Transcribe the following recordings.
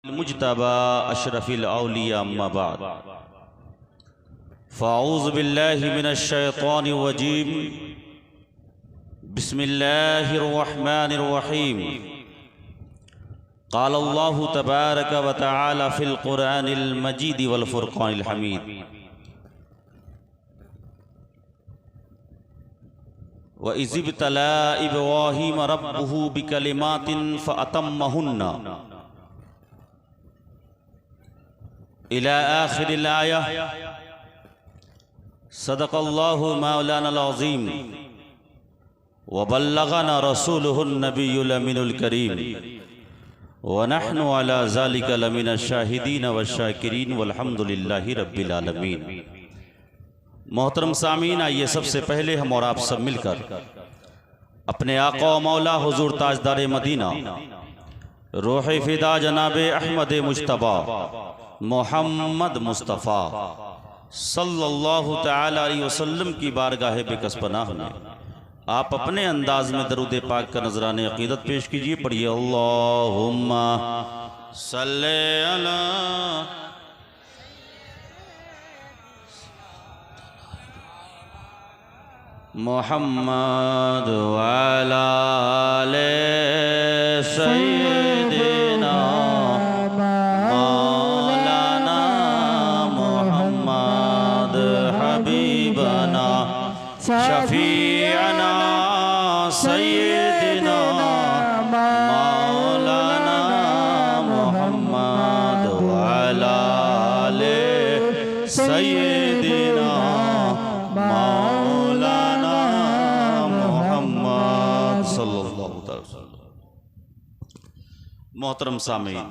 मुज्तबा अशरफिल औलिया अम्मा बाद फ़ाऊज़ु बिल्लाहि मिनश शैतानिर रजीम बिस्मिल्लाहिर रहमानिर रहीम क़ाल अल्लाहु तबारक व तआला फ़िल क़ुरआनिल मजीद वल फ़ुरक़ानिल हमीद व इज़ इब्तला इब्राहीम रब्बुहु बिकलिमातिन फ़अतम्महुन्ना इला आखिरिल आया। सदक़ल्लाहु मौलाना अज़ीम व बल्लगना रसूलुहुन नबियुल अमीनुल करीम व नहनु अला ज़ालिका लमिनश शाहिदीन व शाकिरीन वल्हम्दुलिल्लाहि रब्बिल आलमीन। मोहतरम सामीन, आइए सबसे पहले हम और आप सब मिलकर अपने आका मौला हुजूर ताजदार मदीना रूह फिदा जनाबे अहमद मुज्तबा मोहम्मद मुस्तफ़ा सल्लल्लाहु तआला अलैहि वसल्लम की बारगाह बेकस पनाह में आप अपने अंदाज में दरूद पाक का नजराने अकीदत पेश कीजिए। पढ़िए अल्लाहुम्मा सल्ले अला मुहम्मद व अला आले सय्यिदिना मौलाना मुहम्मद हबीबना शफीअना सय्यिदिना मौलाना मुहम्मद व अला आले सय्यिदिना मौलाना मुहम्मद सल्लल्लाहु अलैहि वसल्लम। मोहतरम सामीन,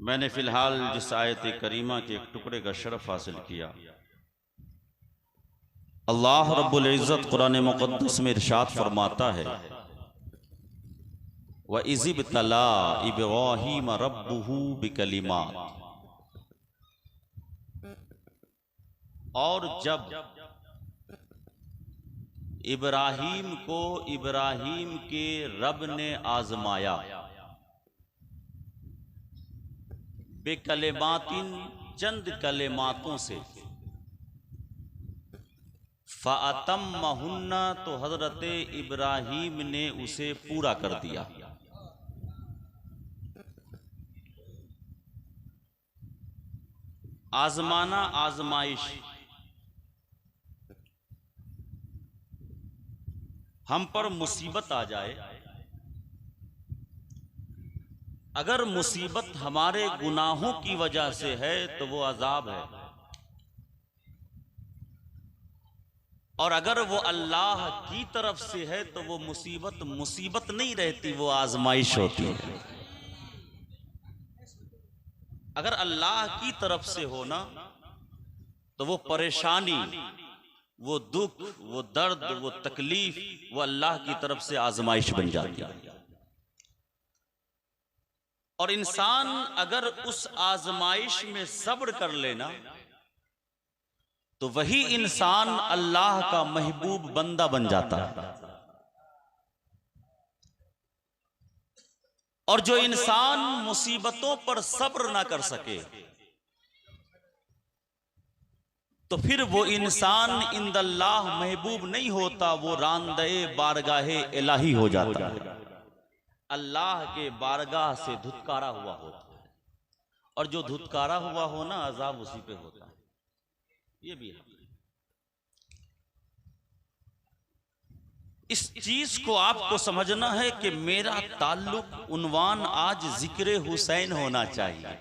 मैंने फिलहाल जिस आयत करीमा के एक टुकड़े का शरफ हासिल किया, अल्लाह रब्बुल इज़्ज़त कुरान मुक़द्दस में इरशाद फरमाता है व इज़ इब्तला इब्राहीम रब्बुहु बिकलिमात, और जब इब्राहीम को इब्राहीम के रब ने आजमाया, बेकलिमातिन चंद कलिमातों से, फ़अतम्महुन्ना तो हजरत इब्राहीम ने उसे पूरा कर दिया। आजमाना, आजमाइश, हम पर मुसीबत आ जाए, अगर मुसीबत हमारे गुनाहों की वजह से है तो वो अजाब है, और अगर वो अल्लाह की तरफ से है तो वो मुसीबत मुसीबत नहीं रहती, वो आजमाइश होती है। अगर अल्लाह की तरफ से हो ना तो वो परेशानी, वो दुख, वो दर्द, वो तकलीफ, वो अल्लाह की तरफ से आजमाइश बन जाती है। और इंसान अगर उस आजमाइश में सब्र कर लेना तो वही इंसान अल्लाह का महबूब बंदा बन जाता है। और जो इंसान मुसीबतों पर सब्र ना कर सके तो फिर वो इंसान इंदल्लाह महबूब नहीं होता, वो रांदे बारगाहे इलाही हो जाता है, अल्लाह के बारगाह से धुतकारा हुआ होता है। और जो धुतकारा हुआ हो ना, अजाब उसी पे होता है। ये भी है। इस चीज को आपको समझना है कि मेरा ताल्लुक, उन्वान आज जिक्र हुसैन होना चाहिए,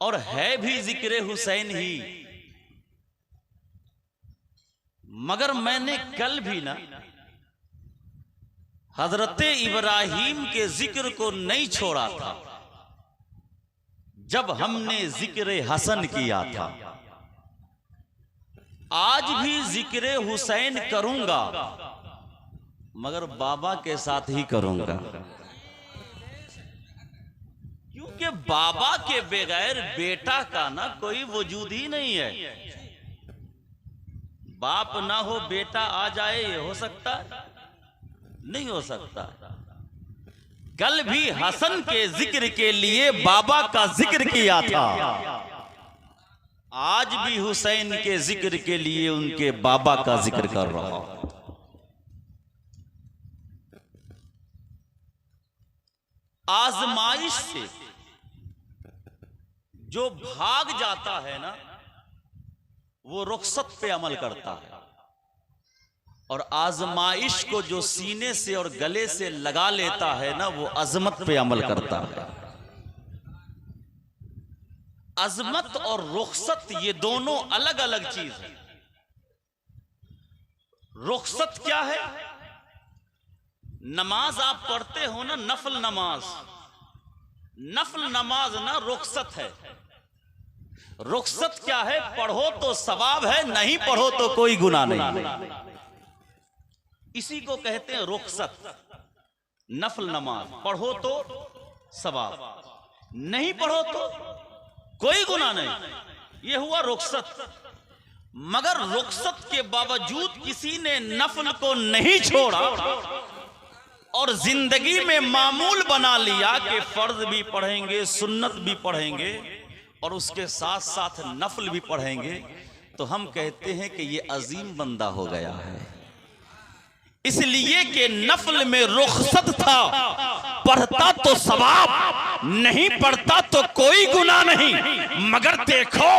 और है भी जिक्र हुसैन ही। मगर मैंने कल भी ना हजरत इब्राहीम के जिक्र को नहीं छोड़ा था जब हमने जिक्र हसन किया था। आज भी जिक्र हुसैन करूंगा, मगर बाबा के साथ ही करूंगा, क्योंकि बाबा के बगैर बेटा का ना कोई वजूद ही नहीं है। बाप ना हो बेटा आ जाए, ये हो सकता है? नहीं हो सकता। कल भी हसन के जिक्र के लिए बाबा का जिक्र किया था, आज भी हुसैन के जिक्र के लिए उनके बाबा का जिक्र कर रहा हूं। आजमाइश से जो भाग जाता है ना, वो रुखसत पे अमल करता है, और आजमाइश को जो सीने से और गले से लगा लेता है ना, वो अजमत पे अमल करता है। अजमत और रुखसत ये दोनों अलग अलग चीज है। रुखसत क्या है? नमाज आप पढ़ते हो ना, नफल नमाज, नफल नमाज ना रुखसत है। रुखसत क्या है? पढ़ो तो सवाब है, नहीं पढ़ो तो कोई गुनाह नहीं। इसी को कहते हैं रुखसत। नफल नमाज पढ़ो तो सवाब, नहीं पढ़ो तो कोई गुनाह नहीं, ये हुआ रुखसत। मगर रुखसत के बावजूद किसी ने नफल को नहीं छोड़ा और जिंदगी में मामूल बना लिया कि फर्ज भी पढ़ेंगे, सुन्नत भी पढ़ेंगे और उसके साथ साथ नफल भी पढ़ेंगे, तो हम कहते हैं कि ये अजीम बंदा हो गया है। इसलिए कि नफल में रुखसत था, पढ़ता तो सवाब, नहीं पढ़ता तो कोई गुनाह नहीं। मगर देखो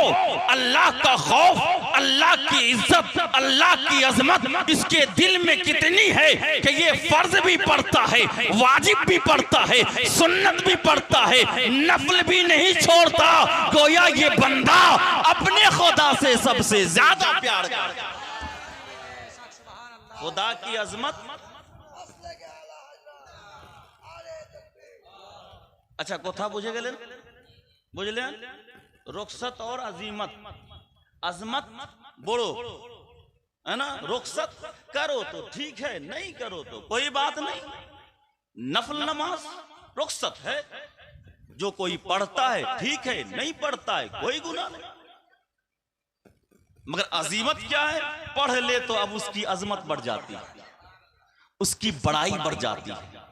अल्लाह का खौफ, अल्लाह की इज्जत, अल्लाह की अजमत इसके दिल में कितनी है कि ये फर्ज भी पढ़ता है, वाजिब भी पढ़ता है, सुन्नत भी पढ़ता है, नफल भी नहीं छोड़ता। गोया ये बंदा अपने खुदा से सबसे ज्यादा प्यार करता है। खुदा की अजमत। अच्छा कोथा बुझे गए, बुझले रुखसत और अजीमत। अजमत बोलो है ना, रुखसत करो तो ठीक है, नहीं करो तो कोई बात नहीं। नफल नमाज रुखसत है, जो कोई पढ़ता है ठीक है, नहीं पढ़ता है कोई गुनाह नहीं। मगर अजीमत क्या है? पढ़ ले तो अब उसकी अजमत बढ़ जाती है, उसकी बड़ाई बढ़ जाती है,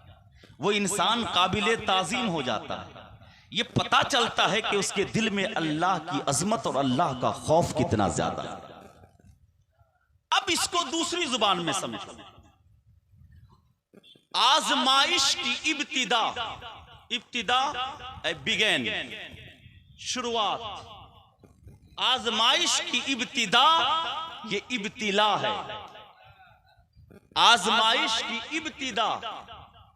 वो इंसान काबिले ताजीम हो जाता है। ये पता चलता है कि उसके दिल में अल्लाह की अजमत और अल्लाह का खौफ कितना ज्यादा है। अब इसको दूसरी जुबान में समझो। आजमाइश की इब्तिदा, इब्तिदा बिगेन, शुरुआत। आजमाइश की इब्तिदा ये इब्तिला है। आजमाइश की इब्तिदा,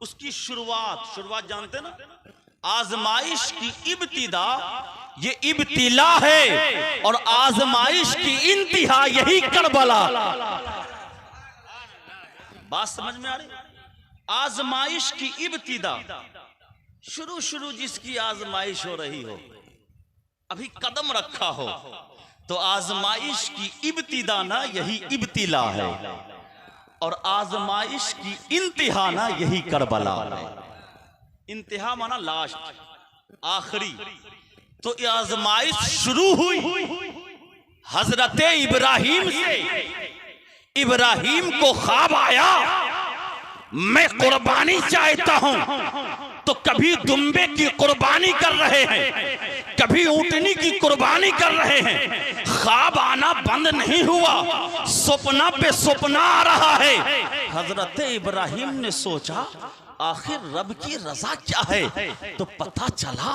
उसकी शुरुआत, शुरुआत जानते ना, आजमाइश की इब्तिदा ये इब्तिला है, और आजमाइश की इंतहा यही करबला। बात समझ में आ रही? आजमाइश की इब्तिदा, शुरू जिसकी आजमाइश हो रही हो, अभी कदम रखा हो, तो आजमाइश की इब्तिदा ना यही इब्तिला है, और आजमाइश की इंतहा ना यही करबला है। इंतहा माना लास्ट, आखिरी। तो आजमाइश शुरू हुई हजरत इब्राहिम से। इब्राहिम को ख्वाब आया, मैं कुर्बानी चाहता हूं, तो कभी दुम्बे की कुर्बानी कर रहे हैं, कभी ऊंटनी की कुर्बानी कर रहे हैं। ख्वाब आना बंद नहीं हुआ, सपना पे सपना आ रहा है। हजरत इब्राहिम ने सोचा आखिर रब की रजा क्या है, तो पता चला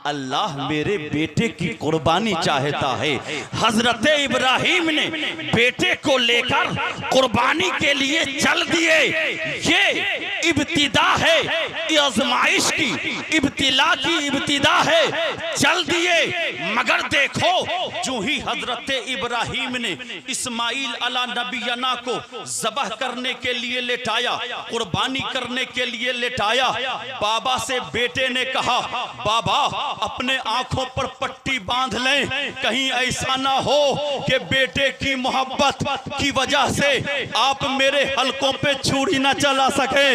अल्लाह मेरे बेटे की कुर्बानी चाहता है। हजरत इब्राहिम ने बेटे को लेकर कुर्बानी के लिए चल दिए। ये इब्तिदा है, ये आजमाइश की, इब्तिला की इब्तिदा है। चल दिए, मगर देखो जो ही हजरत इब्राहिम ने इस्माइल अला नबीना को ज़बह करने के लिए लेटाया, कुर्बानी करने के लिए लेटाया, बाबा से बेटे ने कहा, बाबा अपने आंखों पर पट्टी बांध लें, कहीं ऐसा ना हो कि बेटे की मोहब्बत की वजह से आप मेरे हलकों पे छुरी ना चला सके।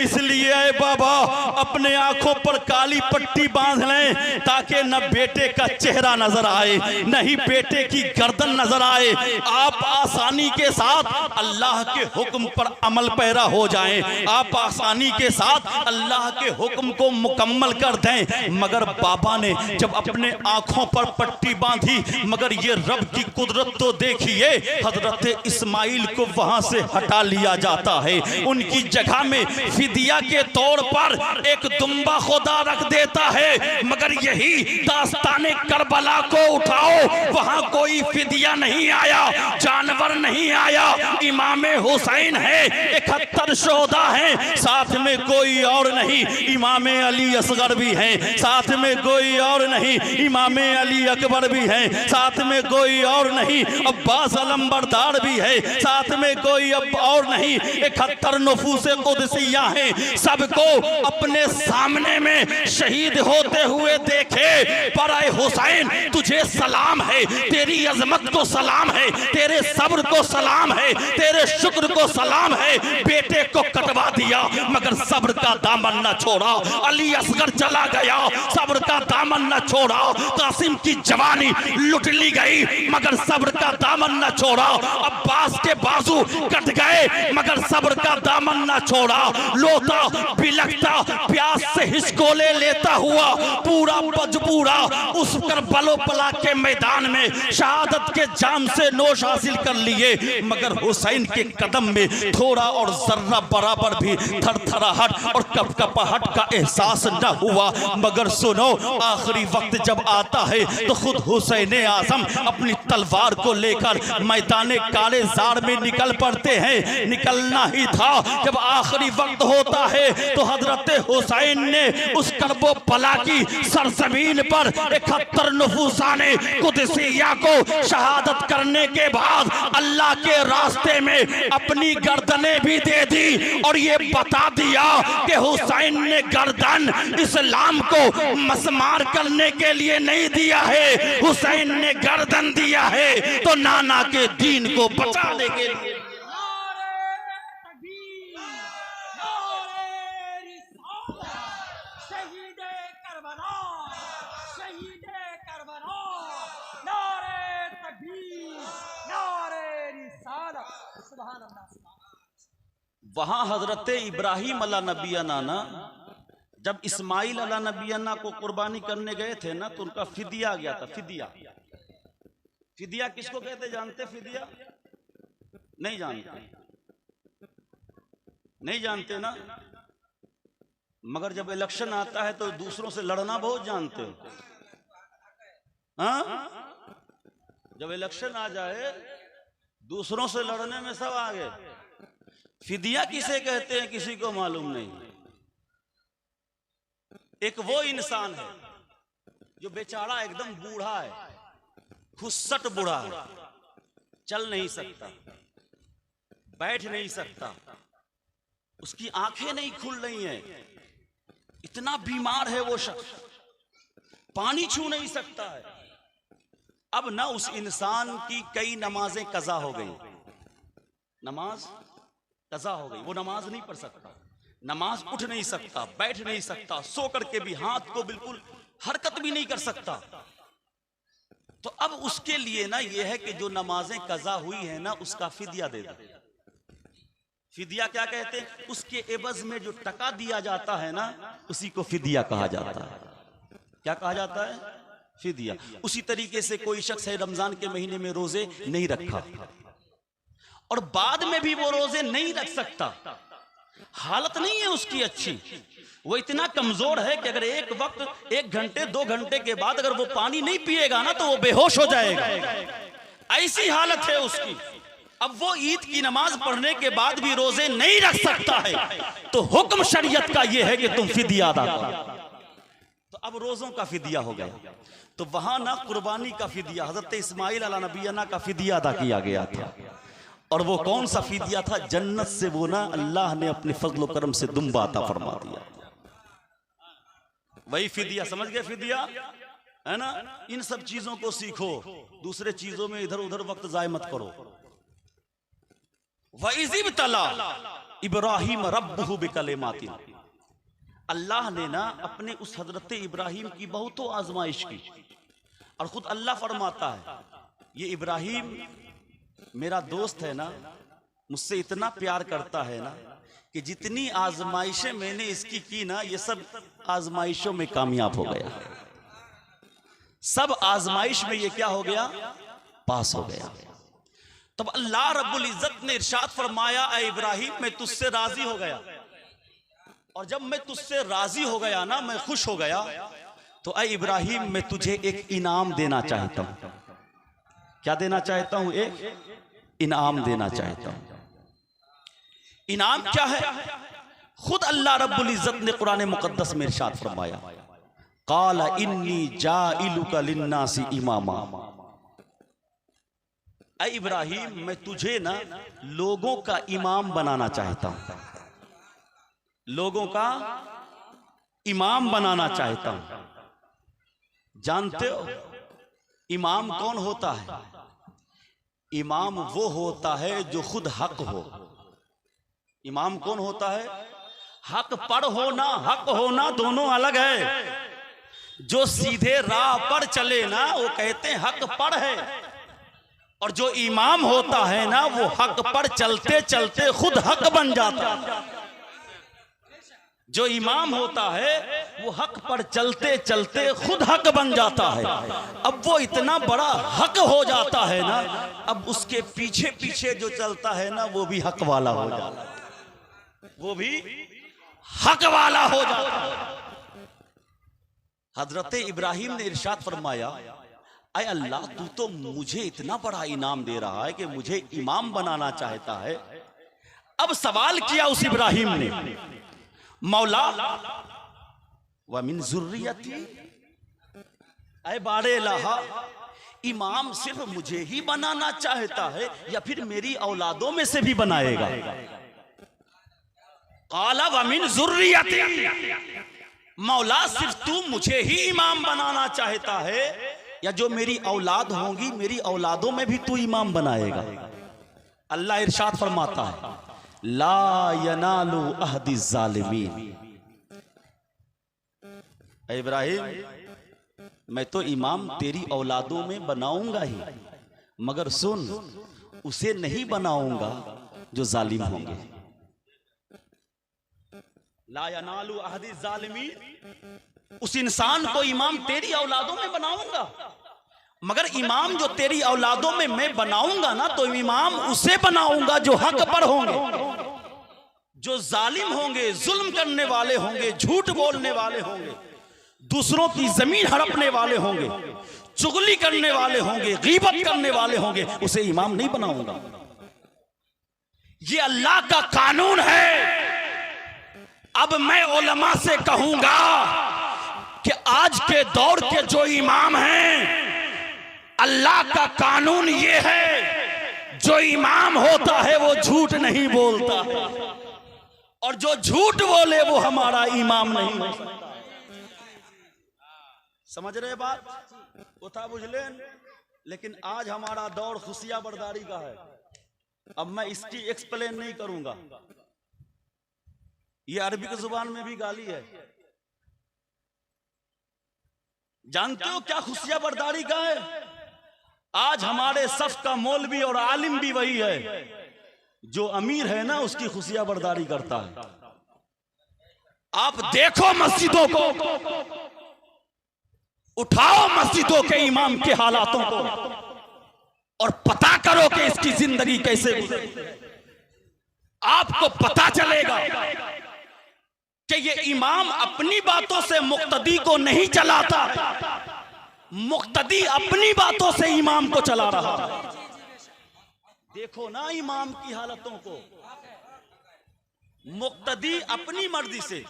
इसलिए बाबा अपने आंखों पर काली पट्टी बांध लें, ताकि न बेटे का चेहरा नजर आए, न ही बेटे की गर्दन नजर आए, आप आसानी के साथ अल्लाह के हुक्म पर अमल पैरा हो जाएं, आप आसानी के साथ अल्लाह के हुक्म को मुकम्मल कर दें। मगर बाबा ने जब अपने आंखों पर पट्टी बांधी, मगर ये रब की कुदरत तो देखिए, हजरत इस्माइल को वहां से हटा लिया जाता है, उनकी जगह में फिदिया के तौर पर एक दुम्बा खुदा रख देता है। मगर यही दास्ताने करबला को उठाओ, वहां कोई फिदिया नहीं आया, जानवर नहीं आया, इमाम हुसैन है, 71 शोहदा हैं, साथ में कोई और नहीं, इमाम अली असगर भी हैं, साथ में कोई और नहीं, इमाम अली अकबर भी हैं, साथ में कोई और नहीं, अब्बास अलंबरदार भी है, साथ में कोई अब और नहीं, 71 नफूसे कुदसिया हैं। सबको अपने सामने में शहीद होते हुए देखे, पर ऐ हुसैन तुझे सलाम है, तेरी अजमत को सलाम है, तेरे सब्र को सलाम है, तेरे शुक्र को सलाम है। बेटे को कटवा दिया मगर सब्र का दामन न छोड़ा, अली असगर चला गया, सब्र का दामन न छोड़ा, कासिम की जवानी लुट ली गई मगर सब्र का दामन न छोड़ा, अब्बास के बाजू कट गए मगर सब्र का दामन न छोड़ा। लोटा बिलखता प्यास से हिचकोले लेता हुआ पूरा बजबूरा उस करबलो बला के मैदान में शहादत के जाम से नोश हासिल कर लिए, मगर हुसैन के कदम में थोड़ा और जर्रा बराबर भी थरथराहट और कपकपाहट का एहसास न हुआ। मगर सुनो, आखिरी वक्त जब आता है तो खुद हुसैन आजम अपनी तलवार को लेकर मैदान काले जार में निकल पड़ते हैं। निकलना ही था, जब आखिरी वक्त होता है तो हजरत हुसैन ने उस करबो बला की सरजमीन पर 71 नफूसाने कुदसिया को शहादत करने के बाद अल्लाह के रास्ते में अपनी गर्दनें भी दे दी और ये बता दिया कि हुसैन ने गर्दन इस्लाम को मसमार करने के लिए नहीं दिया है, हुसैन ने गर्दन दिया है तो नाना के दीन को बचाने के लिए। वहां हजरत इब्राहिम अला नबियाना ना जब इस्माइल अला नबियाना को कुर्बानी करने गए थे ना, तो उनका फिदिया आ गया था। फिदिया, फिदिया किसको कहते जानते? फिदिया नहीं जानते, नहीं जानते ना। मगर जब इलेक्शन आता है तो दूसरों से लड़ना बहुत जानते हो। हाँ, जब इलेक्शन आ जाए दूसरों से लड़ने में सब आगे। फिदिया किसे कहते हैं किसी को मालूम नहीं। एक वो इंसान है जो बेचारा एकदम बूढ़ा है, खुस्सट बूढ़ा है, चल नहीं सकता, बैठ नहीं सकता, उसकी आंखें नहीं खुल रही हैं, इतना बीमार है वो शख्स, पानी छू नहीं सकता है। अब ना उस इंसान की कई नमाजें कज़ा हो गई, नमाज कज़ा हो गई, वो नमाज नहीं पढ़ सकता, नमाज उठ नहीं सकता, बैठ नहीं सकता, सो करके भी हाथ को बिल्कुल हरकत भी नहीं कर सकता। तो अब उसके लिए ना ये है कि जो नमाजें कज़ा हुई है ना उसका फिदिया दे दे। फिदिया क्या कहते हैं? उसके एवज में जो टका दिया जाता है ना उसी को फिदिया कहा जाता है। क्या कहा जाता है? फिदिया। उसी तरीके से कोई शख्स है रमजान के महीने में रोजे नहीं रखा और बाद में भी वो रोजे नहीं रख सकता, हालत नहीं है उसकी अच्छी, वो इतना कमजोर है कि अगर एक वक्त 1 घंटे 2 घंटे के बाद अगर वो पानी नहीं पिएगा ना तो वो बेहोश हो जाएगा, ऐसी हालत है उसकी। अब वो ईद की नमाज पढ़ने के बाद भी रोजे नहीं रख सकता है, तो हुक्म शरीयत का ये है कि तुम फिदिया अदा करो। तो अब रोजों का फिदिया हो गया, तो वहां ना कुर्बानी का फिदिया, हजरत इस्माइल अला नबियाना का फिदिया अदा किया गया था। और वो कौन सा फिदिया था? जन्नत से वो ना अल्लाह ने अपने फजल करम से दुम्बा अता फरमा दिया, वही फिदिया। समझ गए फिदिया है ना? इन सब चीजों को सीखो, दूसरे चीजों में इधर उधर वक्त जाय मत करो। वइज़िब तला इब्राहिम रब्बुहु बिकलिमातिन, अल्लाह ने ना अपने उस हजरत इब्राहिम की बहुतों आजमाइश की। और खुद अल्लाह फरमाता है ये इब्राहिम मेरा दोस्त है ना, मुझसे इतना प्यार करता है ना कि जितनी आजमाइशें मैंने इसकी की ना, ये सब आजमाइशों में कामयाब हो गया। सब आजमाइश में ये क्या हो गया? पास हो गया। तब अल्लाह रब्बुल इज्जत ने इरशाद फरमाया, ऐ इब्राहिम मैं तुझसे राजी हो गया, और जब मैं तुझसे राजी हो गया ना, मैं खुश हो गया, तो ऐ इब्राहिम मैं तुझे एक इनाम देना चाहता हूं। क्या देना चाहता हूं? एक इनाम देना चाहता हूं। इनाम क्या है? खुद अल्लाह रब्बुल इज्जत ने कुरान मुकद्दस में इरशाद फरमाया, क़ाला इन्नी जाइलुका लिन्नासी इमामा। ऐ इब्राहिम मैं तुझे ना लोगों का इमाम बनाना चाहता हूं, लोगों का इमाम बनाना चाहता हूं। जानते हो इमाम कौन होता है? इमाम वो होता है जो खुद हक हो। इमाम कौन होता है? हक पर होना, हक होना दोनों अलग है। जो सीधे राह पर चले ना, वो कहते हैं हक पर है, और जो इमाम होता है ना, वो हक पर चलते चलते खुद हक बन जाता है। जो इमाम होता है वो हक पर चलते चलते खुद हक बन जाता है। अब वो इतना बड़ा हक हो जाता है ना, अब उसके पीछे पीछे जो चलता है ना, वो भी हक वाला हो जाता है, वो भी हक वाला हो जाता है। हजरत इब्राहिम ने इरशाद फरमाया, ऐ अल्लाह तू तो मुझे इतना बड़ा इनाम दे रहा है कि मुझे इमाम बनाना चाहता है। अब सवाल किया उस इब्राहिम ने, मौला व मिन ज़ुर्रियती, ऐ बारे लाहा इमाम सिर्फ मुझे ही बनाना चाहता है या फिर मेरी औलादों में से भी बनाएगा? क़ाला व मिन ज़ुर्रियती, मौला सिर्फ तू मुझे ही इमाम बनाना चाहता है या जो मेरी औलाद होंगी, मेरी औलादों में भी तू इमाम बनाएगा? अल्लाह इरशाद फरमाता है, ला यनालु अहदी ज़ालिमीन। इब्राहिम मैं तो इमाम तेरी औलादों में बनाऊंगा ही, मगर सुन, उसे नहीं बनाऊंगा जो जालिम होंगे। ला यनालु अहदी ज़ालिमीन, उस इंसान को इमाम तेरी औलादों में बनाऊंगा, मगर इमाम जो तेरी औलादों में मैं बनाऊंगा ना, तो इमाम उसे बनाऊंगा जो हक पर होंगे। जो जालिम होंगे, जुल्म करने वाले होंगे, झूठ बोलने वाले होंगे, दूसरों की जमीन हड़पने वाले होंगे, चुगली करने वाले होंगे, गीबत करने वाले होंगे, उसे इमाम नहीं बनाऊंगा। ये अल्लाह का कानून है। अब मैं उलमा से कहूंगा कि आज के दौर के जो इमाम हैं, अल्लाह का कानून ये है, जो इमाम होता है वो झूठ नहीं बोलता, और जो झूठ बोले वो हमारा इमाम नहीं हो सकता। समझ रहे बात? वो था बुझलेन। लेकिन आज हमारा दौर खुशिया बर्दारी का है। अब मैं इसकी एक्सप्लेन नहीं करूंगा, ये अरबी की जुबान में भी गाली है। जानते हो क्या खुशिया बर्दारी का है? आज हमारे सफ का मौलवी और आलिम भी वही है, जो अमीर है ना उसकी खुशिया बर्दारी करता है। आप देखो मस्जिदों को, उठाओ मस्जिदों के इमाम के हालातों को और पता करो कि इसकी जिंदगी कैसे गुजरी। आपको पता चलेगा कि ये इमाम अपनी बातों से मुक्तदी को नहीं चलाता, मुक्तदी अपनी बातों से इमाम को चला रहा है। देखो ना इमाम की हालतों को। मुक्तदी अपनी मर्जी से,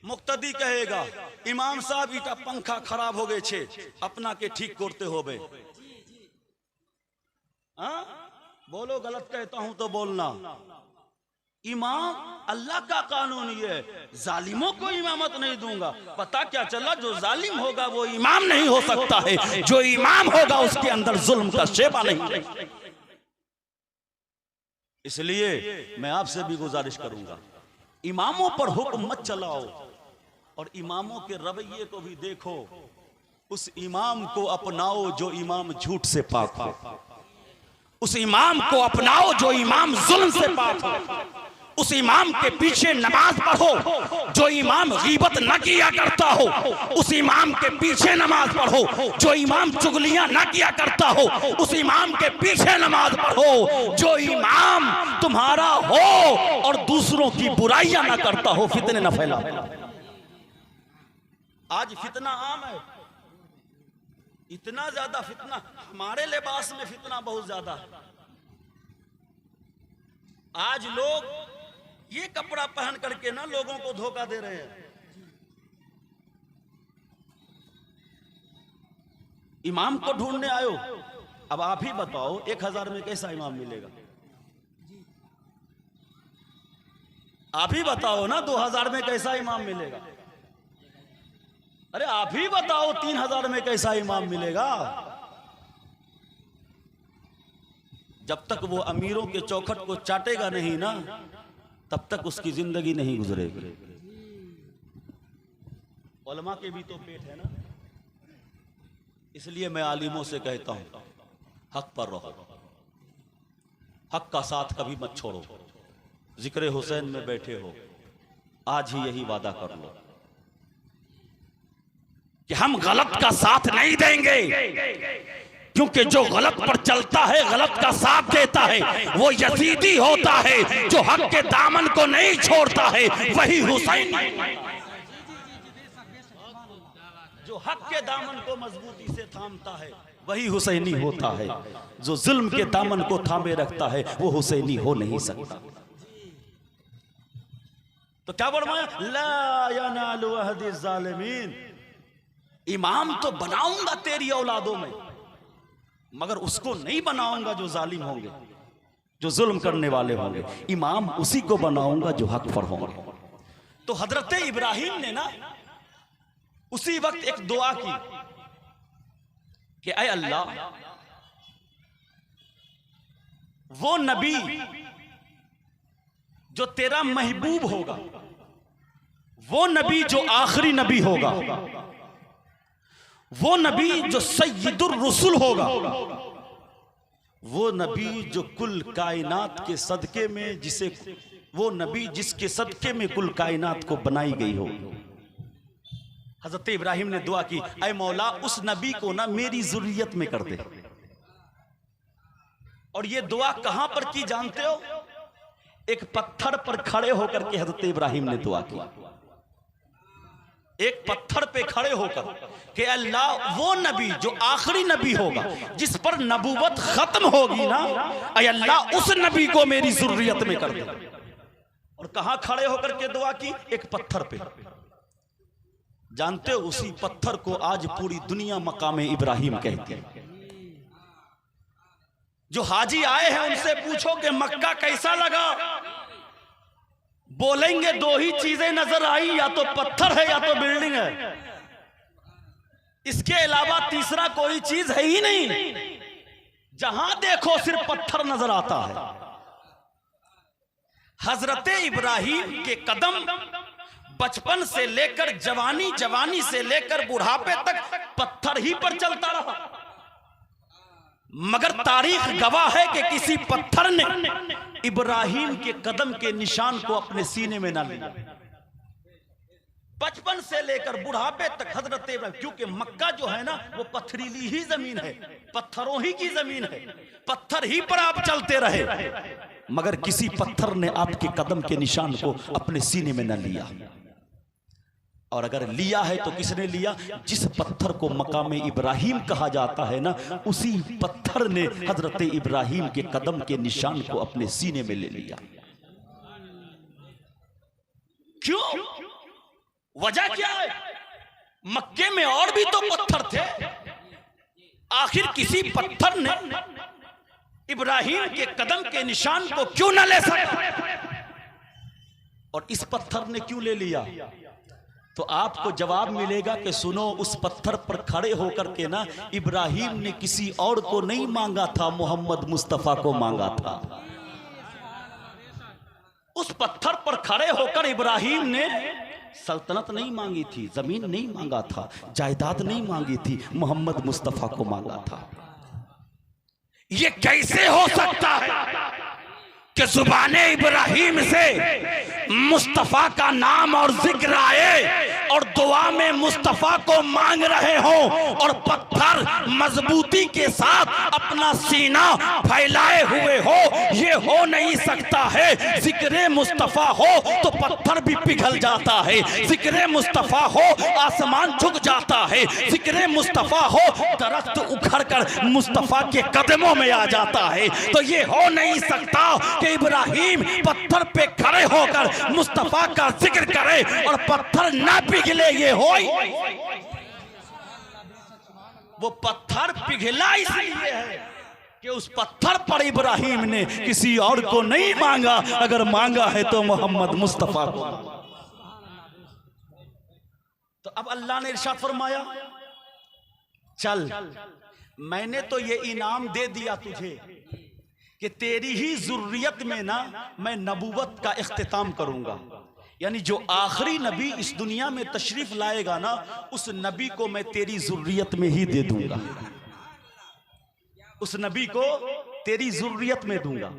मुक्तदी कहेगा इमाम साहब इटा पंखा खराब हो गए छे, अपना के ठीक करते हो बे। बोलो गलत कहता हूं तो बोलना। इमाम अल्लाह का कानून ये है, जालिमों को इमामत नहीं दूंगा। पता क्या चला, जो जालिम होगा वो इमाम नहीं हो सकता है, जो इमाम होगा उसके अंदर जुल्म का शेबा नहीं। इसलिए मैं आपसे भी गुजारिश करूंगा, इमामों पर हुक्म मत चलाओ और इमामों के रवैये को भी देखो। उस इमाम को अपनाओ जो इमाम झूठ से पाक हो। उस इमाम को अपनाओ जो इमाम जुल्म से पाक हो। उस इमाम के पीछे नमाज पढ़ो जो इमाम गीबत न किया करता हो। उस इमाम के पीछे नमाज पढ़ो जो इमाम चुगलियां न किया करता हो। उस इमाम के पीछे नमाज पढ़ो जो इमाम तुम्हारा हो और दूसरों की बुराइयां न करता हो, फितने न फैला। आज फितना आम है, इतना ज्यादा फितना, हमारे लिबास में फितना बहुत ज्यादा है। आज लोग ये कपड़ा पहन करके ना लोगों को धोखा दे रहे हैं। इमाम को ढूंढने आयो, अब आप ही बताओ 1000 में कैसा इमाम मिलेगा? आप ही बताओ ना 2000 में कैसा इमाम मिलेगा? अरे आप ही बताओ 3000 में कैसा इमाम मिलेगा? जब तक वो अमीरों के चौखट को चाटेगा नहीं ना, तब तक उसकी जिंदगी नहीं गुजरेगी। उलमा के भी तो पेट है ना, इसलिए मैं आलिमों से कहता हूं हक पर रहो, हक का साथ कभी मत छोड़ो। जिक्र हुसैन में बैठे हो, आज ही यही वादा कर लो कि हम गलत का साथ नहीं देंगे, क्योंकि जो गलत पर चलता है, गलत का साथ देता है, वो यजीदी होता है। जो हक के दामन को नहीं छोड़ता है वही हुसैन। जो हक के दामन को मजबूती से थामता है वही हुसैनी होता है। जो जुल्म के दामन को थामे रखता है वो हुसैनी हो नहीं सकता। तो क्या फरमाया? ला यनालु अहदी ज़ालिमीन। इमाम तो बनाऊंगा तेरी औलादों में, मगर उसको नहीं बनाऊंगा जो जालिम होंगे, जो जुल्म करने वाले होंगे। इमाम उसी को बनाऊंगा जो हक पर होंगे। तो हजरत इब्राहिम ने ना उसी वक्त एक दुआ की कि ऐ अल्लाह, वो नबी जो तेरा महबूब होगा, वो नबी जो आखिरी नबी होगा, वो नबी जो सय्यदुर रसूल होगा, वो नबी जो कुल कायनात के सदके में जिसे, वो नबी जिसके सदके में कुल कायनात को बनाई गई हो। हजरत इब्राहिम ने दुआ की, ऐ मौला उस नबी को ना मेरी जुर्रियत में कर दे। और ये दुआ कहां पर की जानते हो? एक पत्थर पर खड़े होकर के हजरत इब्राहिम ने दुआ की। एक पत्थर पे खड़े होकर कि अल्लाह, वो नबी जो आखिरी नबी होगा, जिस पर नबूवत खत्म होगी ना, ऐ अल्लाह उस नबी को मेरी जुर्रियत में कर दे। और कहां खड़े होकर के दुआ की? एक पत्थर पे। जानते हो उसी पत्थर को आज पूरी दुनिया मकाम इब्राहिम कहती है। जो हाजी आए हैं उनसे पूछो कि मक्का कैसा लगा, बोलेंगे दो ही चीजें नजर आई, या तो पत्थर है या तो बिल्डिंग है। इसके अलावा तीसरा कोई चीज है ही नहीं। जहां देखो सिर्फ पत्थर नजर आता है। हजरत इब्राहिम के कदम बचपन से लेकर जवानी, जवानी से लेकर बुढ़ापे तक पत्थर ही पर चलता रहा। मगर तारीख गवाह है कि किसी पत्थर ने इब्राहिम के कदम के निशान को अपने सीने में ना लिया। बचपन से लेकर बुढ़ापे तक हजरत इब्राहिम, क्योंकि मक्का जो है ना वो पथरीली ही जमीन है, पत्थरों ही की जमीन है, पत्थर ही पर आप चलते रहे, मगर किसी पत्थर ने आपके कदम के निशान को अपने सीने में न लिया। और अगर लिया है तो किसने लिया? जिस पत्थर को मकाम इब्राहिम कहा जाता है ना, उसी पत्थर ने हजरत इब्राहिम के कदम के निशान को अपने सीने में ले लिया। क्यों? वजह क्या है? मक्के में और भी तो पत्थर थे, आखिर किसी पत्थर ने इब्राहिम के कदम के निशान को क्यों न ले सका? और इस पत्थर ने क्यों ले लिया? तो आपको जवाब मिलेगा कि सुनो, उस पत्थर पर खड़े होकर के ना इब्राहिम ने किसी और को नहीं मांगा था, मोहम्मद मुस्तफा को मांगा था। उस पत्थर पर खड़े होकर इब्राहिम ने सल्तनत नहीं मांगी थी, जमीन नहीं मांगा था, जायदाद नहीं मांगी थी, मोहम्मद मुस्तफा को मांगा था। ये कैसे हो सकता है कि जुबाने इब्राहिम से मुस्तफा का नाम और जिक्र आए और दुआ में मुस्तफा को मांग रहे हो और पत्थर मजबूती के साथ अपना सीना फैलाए हुए हो? ये हो नहीं सकता है। जिक्र मुस्तफा हो तो पत्थर भी पिघल जाता है, जिक्र मुस्तफा हो आसमान झुक जाता है, जिक्र मुस्तफा हो दरख्त उखड़कर मुस्तफा के कदमों में आ जाता है। तो ये हो नहीं सकता कि इब्राहिम पत्थर पे खड़े होकर मुस्तफा का जिक्र करे और पत्थर ना पिघले। ये हो, वो पत्थर पिघला इसलिए है कि उस पत्थर पर इब्राहिम ने किसी और को नहीं मांगा, अगर मांगा है तो मोहम्मद मुस्तफा को। तो अब अल्लाह ने इरशाद फरमाया, चल मैंने तो ये इनाम दे दिया तुझे कि तेरी ही जुर्रियत में ना मैं नबूवत का इख्तिताम करूंगा, यानी जो आखिरी नबी इस दुनिया में तशरीफ लाएगा ना, उस नबी को मैं तेरी जुर्रियत में ही दे दूंगा, उस नबी को तेरी जुर्रियत में दूंगा।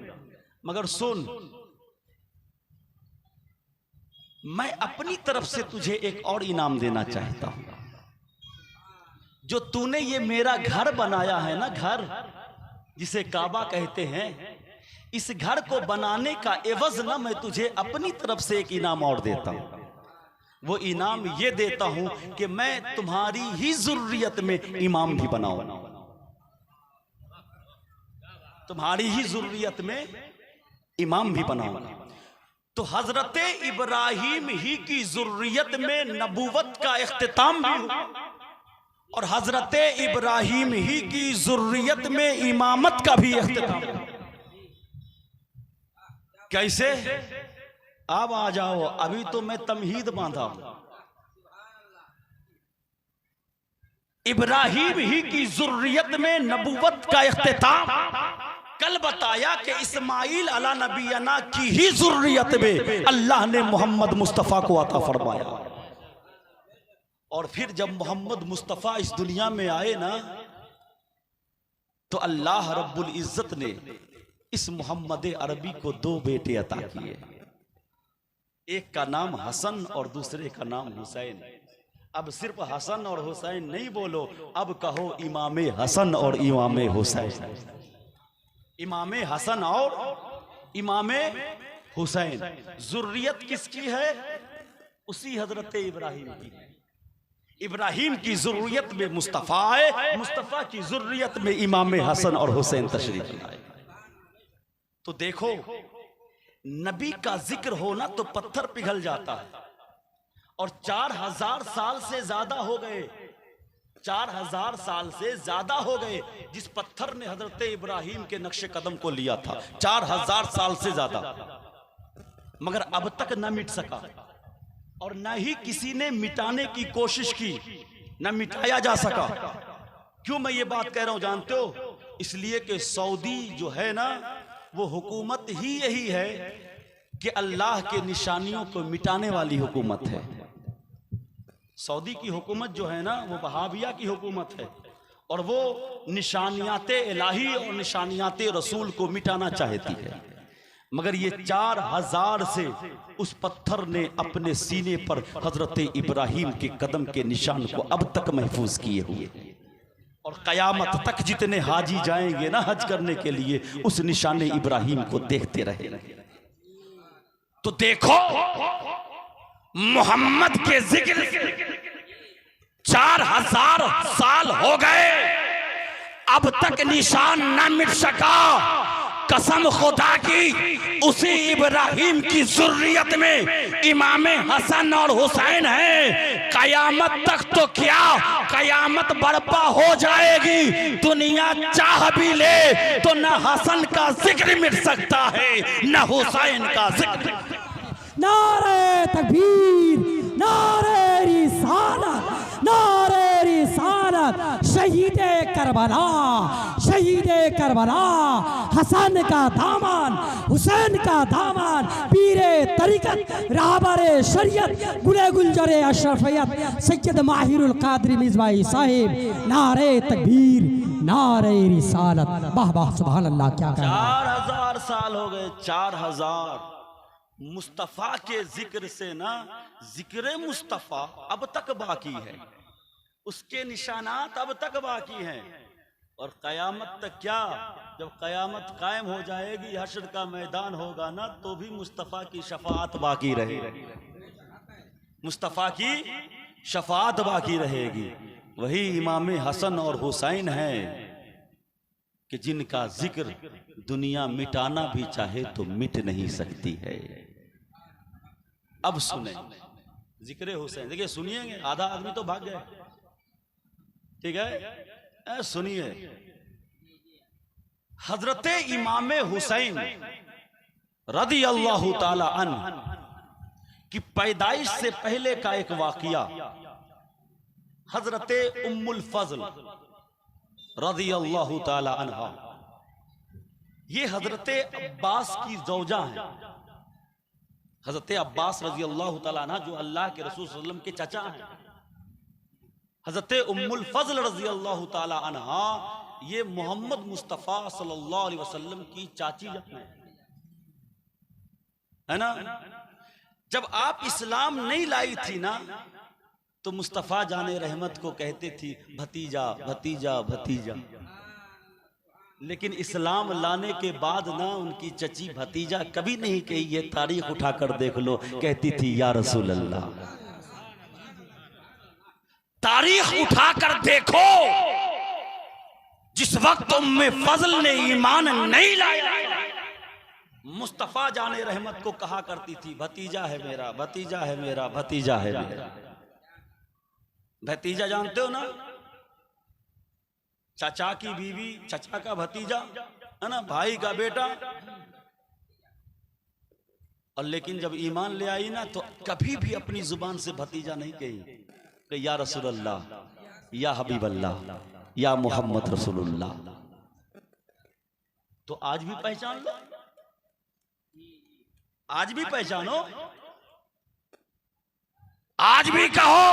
मगर सुन, मैं अपनी तरफ से तुझे एक और इनाम देना चाहता हूं। जो तूने ये मेरा घर बनाया है ना, घर जिसे काबा कहते हैं, इस घर को बनाने का एवज ना मैं तुझे अपनी तरफ से एक इनाम और देता हूं। वो इनाम ये देता हूं कि मैं तुम्हारी ही जुर्रियत में इमाम भी बनाऊंगा, तुम्हारी ही जुर्रियत में इमाम भी बनाऊंगा। तो हजरत इब्राहिम ही की जुर्रियत में नबूवत का इख्तिताम भी हुआ और हजरत इब्राहिम ही की जुर्रियत में इमामत का भी इख्तिताम। कैसे? अब आ जाओ, अभी तो मैं तमहीद बांधा हूं। इब्राहिम ही की जुर्रियत में नबूवत का इख्तिताम। कल बताया कि इस्माइल अला नबीना की ही जुर्रियत में अल्लाह ने मोहम्मद मुस्तफा को अता फरमाया। और फिर जब मोहम्मद मुस्तफा इस दुनिया में आए ना, तो अल्लाह रब्बुल इज्जत ने इस मोहम्मद अरबी को दो बेटे अता किए। एक का नाम हसन और दूसरे का नाम हुसैन। अब सिर्फ हसन और हुसैन नहीं बोलो, अब कहो इमाम हसन और इमाम हुसैन। इमाम हसन और इमाम हुसैन। जुर्रियत किसकी है? उसी हजरत इब्राहिम की है। इब्राहिम की जुर्रियत में मुस्तफा आए, मुस्तफा की जुर्रियत में इमाम हसन और हुसैन तशरीफ लाए। तो देखो, नबी का जिक्र होना तो पत्थर पिघल जाता है। और 4000 साल से ज्यादा हो गए, 4000 साल से ज्यादा हो गए जिस पत्थर ने हजरत इब्राहिम के नक्शे कदम को लिया था, 4000 साल से ज्यादा, मगर अब तक न मिट सका और न ही किसी ने मिटाने की कोशिश की, न मिटाया जा सका। क्यों मैं ये बात कह रहा हूं जानते हो? इसलिए कि सऊदी जो है ना, वो हुकूमत ही यही है कि अल्लाह के निशानियों को मिटाने वाली हुकूमत है। सऊदी की हुकूमत जो है ना, वो वहाबिया की हुकूमत है और वो निशानियाते इलाही और निशानियाते रसूल को मिटाना चाहती है। मगर ये 4000 से उस पत्थर ने अपने सीने पर हजरत इब्राहिम के कदम के निशान को अब तक महफूज किए हुए, और कयामत तक जितने हाजी जाएंगे ना हज करने के लिए, उस निशाने इब्राहिम को देखते रहे। तो देखो, मोहम्मद के जिक्र 4000 साल हो गए, अब तक निशान न मिट सका। कसम खुदा की, उसी इब्राहिम की जुर्रियत में इमाम हसन और हुसैन है। कयामत तक तो क्या, कयामत बर्पा हो जाएगी, दुनिया चाह भी ले तो न हसन का जिक्र मिट सकता है न हुसैन का जिक्र। नारे तकबीर, नारे रिसालत, नारे रिसालत। शहीदे करबला, शहीदे करबला, हसन का दामन, हुसैन का दामन, पीरे तरीकत, रहबरे शरीयत, गुले गुलजरे अशरफियत, सैयद माहिरुल कादरी मिज़बाई साहिब। नारे तकबीर, नारे रिसालत। वाह वाह सुभान अल्लाह, क्या कहना। 4000 साल हो गए, 4000। मुस्तफा के जिक्र से ना, जिक्र मुस्तफा अब तक बाकी है, उसके निशानात अब तक बाकी हैं। और कयामत तक क्या, जब कयामत कायम हो जाएगी, हश्र का मैदान होगा ना, तो भी मुस्तफा की शफाअत बाकी रहेगी, मुस्तफा की शफाअत बाकी रहेगी। वही इमाम हसन और हुसैन है कि जिनका जिक्र दुनिया मिटाना भी चाहे तो मिट नहीं सकती है। अब सुने जिक्र हुसैन, देखिए सुनिएंगे, आधा आदमी तो भाग गए, ठीक है, सुनिए। हजरत इमाम हुसैन रदी अल्लाह ताला अन्हु की पैदाइश से पहले का एक वाकिया। हजरत उम्मुल फजल रदी अल्लाह ताला अन्हा, ये हजरत अब्बास की जौजा हैं। हजरत अब्बास रजी अल्लाह ताला अन्हा जो अल्लाह के रसूल सल्लल्लाहु अलैहि वसल्लम के चाचा हैं। हजरत उम्मुल फजल रजी अल्लाह ताला अन्हा ये मोहम्मद मुस्तफ़ा सल्लल्लाहु अलैहि वसल्लम की चाची है ना। जब आप इस्लाम नहीं लाई थी ना, तो मुस्तफ़ा जाने रहमत को कहते थी भतीजा भतीजा भतीजा। लेकिन इस्लाम लाने के बाद ना उनकी चची भतीजा कभी नहीं कही, ये तारीख उठाकर देख लो, कहती थी या रसूल अल्लाह। तारीख उठाकर देखो, जिस वक्त उम्मे फजल ने ईमान नहीं लाया, मुस्तफा जाने रहमत को कहा करती थी भतीजा है मेरा, भतीजा है मेरा, भतीजा है मेरा। भतीजा जानते हो ना, चाचा की बीवी, चाचा का भतीजा है ना, भाई का बेटा। और लेकिन जब ईमान ले आई ना, तो कभी भी अपनी जुबान से भतीजा नहीं कही कि या रसूल अल्लाह, या हबीब अल्लाह, या मोहम्मद रसूलुल्लाह। तो आज भी पहचान लो, आज भी पहचानो, आज भी कहो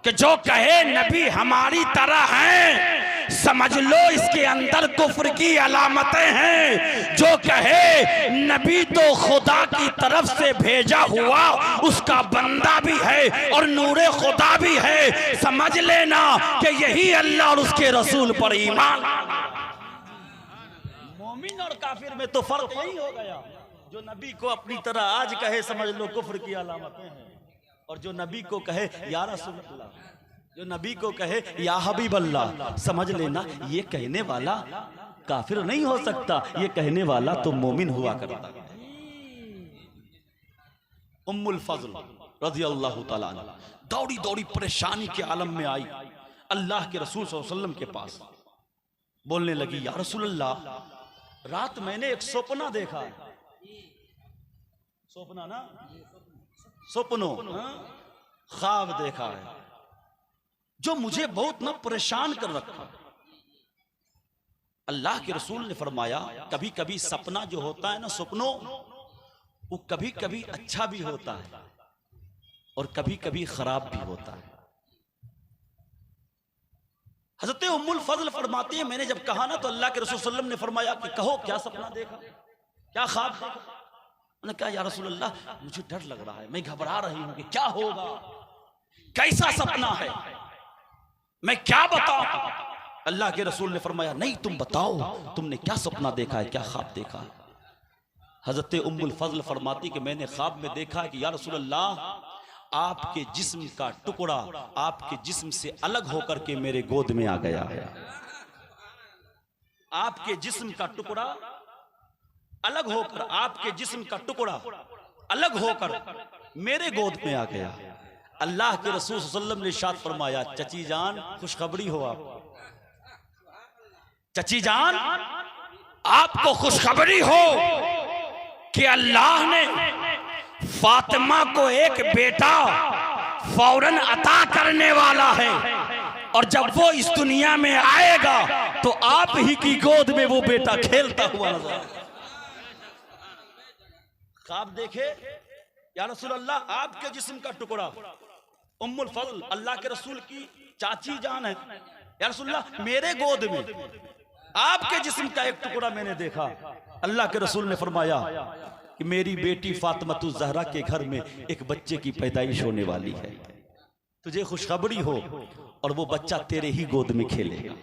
कि जो कहे नबी हमारी तरह हैं, समझ लो इसके अंदर कुफ्र की अलामतें हैं। जो कहे नबी तो खुदा की तरफ से भेजा हुआ उसका बंदा भी है और नूरे खुदा भी है, समझ लेना कि यही अल्लाह और उसके रसूल पर ईमान। मोमिन और काफिर में तो फर्क नहीं हो गया। जो नबी को अपनी तरह आज कहे, समझ लो कुफ्र की अलामतें हैं। और जो नबी को कहे या रसूल अल्लाह, जो नबी को कहे या हबीब अल्लाह, समझ लेना ये कहने वाला काफिर नहीं हो सकता, ये कहने वाला तो मोमिन हुआ करता। उम्मुल फजल रज़ी अल्लाह ताला अन्हा दौड़ी दौड़ी परेशानी के आलम में आई अल्लाह के रसूल सल्लल्लाहु अलैहि वसल्लम के पास, बोलने लगी या रसूल अल्लाह, रात मैंने एक सपना देखा। सपना ना, सपनों ख्वाब देखा है जो मुझे बहुत ना परेशान कर रखा। अल्लाह के रसूल ने फरमाया कभी कभी सपना जो होता है ना, सपनों, वो कभी कभी अच्छा भी होता है और कभी कभी खराब भी होता है। हज़रत उम्मुल फज़ल फरमाती है, मैंने जब कहा ना तो अल्लाह के रसूल सल्लल्लाहु अलैहि वसल्लम ने फरमाया कि कहो क्या सपना देखा, क्या ख्वाब देखा। उन्होंने कहा या रसूल अल्लाह, मुझे डर लग रहा है, मैं घबरा रही हूं कि क्या होगा, कैसा सपना है, मैं क्या बताऊं। अल्लाह के रसूल ने फरमाया नहीं तुम बताओ, तुमने क्या सपना देखा है, क्या ख्वाब देखा है। हज़रत उम्मुल फज़ल फरमाती कि मैंने ख्वाब में देखा कि या रसूल अल्लाह, आपके जिस्म का टुकड़ा आपके जिस्म से अलग होकर के मेरे गोद में आ गया है। आपके जिस्म का टुकड़ा अलग होकर, आपके जिस्म का टुकड़ा अलग होकर मेरे गोद में आ गया। अल्लाह के रसूल सल्लल्लाहु अलैहि वसल्लम ने इरशाद फरमाया चची जान खुशखबरी हो, आप चची जान आपको खुशखबरी हो कि अल्लाह ने फातिमा को एक बेटा फौरन अता करने वाला है, और जब वो इस दुनिया में आएगा तो आप ही की गोद में वो बेटा खेलता हुआ नजर आएगा। ख्वाब देखे या रसूल अल्लाह, आपके जिस्म का टुकड़ा उम्मुल फज़ल अल्लाह के रसूल की चाची जान है, या रसूलल्लाह मेरे गोद में आपके जिस्म का एक टुकड़ा मैंने देखा। अल्लाह के रसूल ने फरमाया कि मेरी बेटी फातिमातुज़ ज़हरा के घर में एक बच्चे की पैदाइश होने वाली है, तुझे खुशखबरी हो और वो बच्चा तेरे ही गोद में खेलेगा।